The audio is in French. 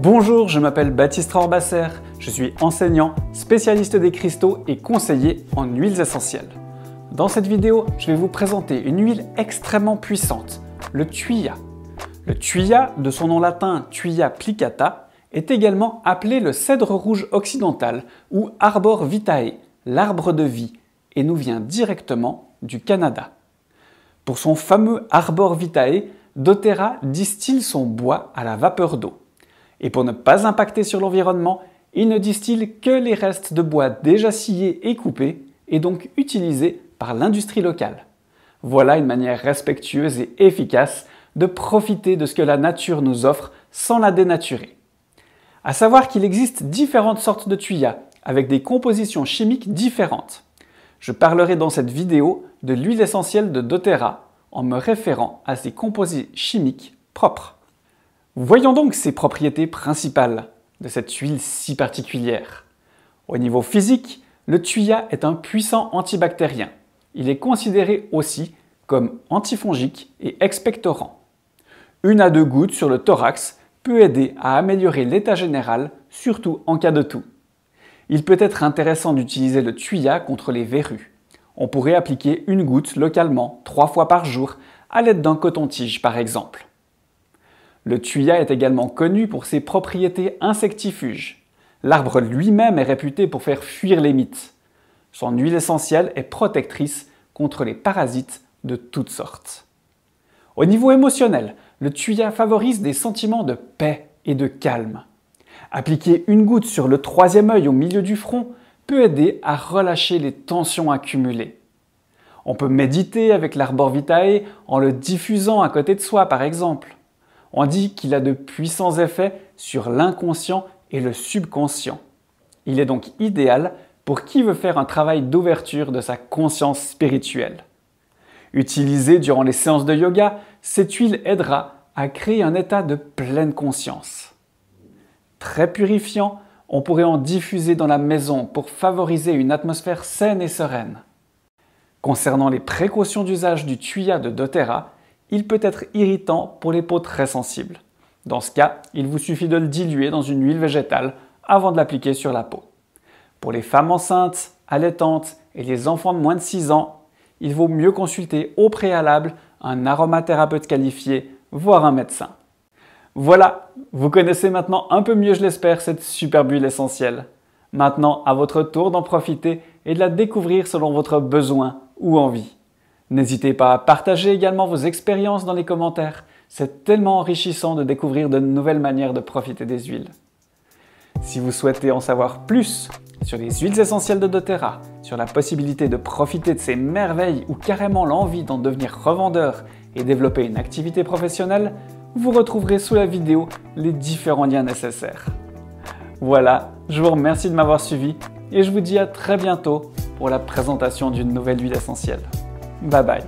Bonjour, je m'appelle Baptiste Rorbasser, je suis enseignant, spécialiste des cristaux et conseiller en huiles essentielles. Dans cette vidéo, je vais vous présenter une huile extrêmement puissante, le thuya. Le thuya, de son nom latin Thuya plicata, est également appelé le cèdre rouge occidental ou Arbor vitae, l'arbre de vie, et nous vient directement du Canada. Pour son fameux Arbor vitae, doTERRA distille son bois à la vapeur d'eau. Et pour ne pas impacter sur l'environnement, il ne distille que les restes de bois déjà sciés et coupés, et donc utilisés par l'industrie locale. Voilà une manière respectueuse et efficace de profiter de ce que la nature nous offre sans la dénaturer. À savoir qu'il existe différentes sortes de thuya, avec des compositions chimiques différentes. Je parlerai dans cette vidéo de l'huile essentielle de doTERRA, en me référant à ses composés chimiques propres. Voyons donc ses propriétés principales de cette huile si particulière. Au niveau physique, le thuya est un puissant antibactérien. Il est considéré aussi comme antifongique et expectorant. 1 à 2 gouttes sur le thorax peut aider à améliorer l'état général, surtout en cas de toux. Il peut être intéressant d'utiliser le thuya contre les verrues. On pourrait appliquer 1 goutte localement 3 fois par jour à l'aide d'un coton-tige par exemple. Le thuya est également connu pour ses propriétés insectifuges. L'arbre lui-même est réputé pour faire fuir les mites. Son huile essentielle est protectrice contre les parasites de toutes sortes. Au niveau émotionnel, le thuya favorise des sentiments de paix et de calme. Appliquer 1 goutte sur le 3e œil au milieu du front peut aider à relâcher les tensions accumulées. On peut méditer avec l'Arbor vitae en le diffusant à côté de soi par exemple. On dit qu'il a de puissants effets sur l'inconscient et le subconscient. Il est donc idéal pour qui veut faire un travail d'ouverture de sa conscience spirituelle. Utilisée durant les séances de yoga, cette huile aidera à créer un état de pleine conscience. Très purifiant, on pourrait en diffuser dans la maison pour favoriser une atmosphère saine et sereine. Concernant les précautions d'usage du thuya de doTERRA, il peut être irritant pour les peaux très sensibles. Dans ce cas, il vous suffit de le diluer dans une huile végétale avant de l'appliquer sur la peau. Pour les femmes enceintes, allaitantes et les enfants de moins de 6 ans, il vaut mieux consulter au préalable un aromathérapeute qualifié, voire un médecin. Voilà, vous connaissez maintenant un peu mieux, je l'espère, cette superbe huile essentielle. Maintenant, à votre tour d'en profiter et de la découvrir selon votre besoin ou envie. N'hésitez pas à partager également vos expériences dans les commentaires. C'est tellement enrichissant de découvrir de nouvelles manières de profiter des huiles. Si vous souhaitez en savoir plus sur les huiles essentielles de doTERRA, sur la possibilité de profiter de ces merveilles ou carrément l'envie d'en devenir revendeur et développer une activité professionnelle, vous retrouverez sous la vidéo les différents liens nécessaires. Voilà, je vous remercie de m'avoir suivi et je vous dis à très bientôt pour la présentation d'une nouvelle huile essentielle. Bye bye.